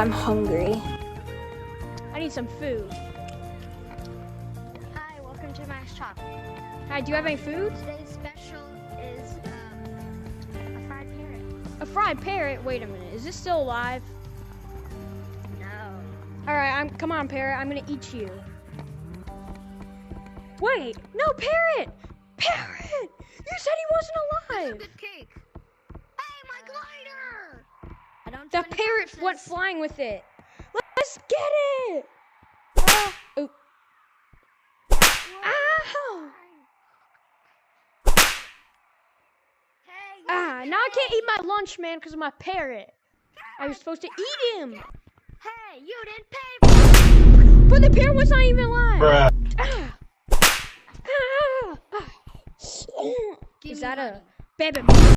I'm hungry. I need some food. Hi, welcome to my shop. Hi, do you have any food? Today's special is a fried parrot. A fried parrot? Wait a minute, is this still alive? No. All right, come on, parrot. I'm gonna eat you. Wait, no, parrot! Parrot! You said he wasn't alive. Good cake. Hey, my glider! I don't. The parrot went flying with it. Let's get it! Oh. Ow! Hey. Now I can't eat my lunch, man, because of my parrot. I was supposed to eat him. Hey, you didn't pay for it. But the parrot was not even alive. Bruh. Is that a baby?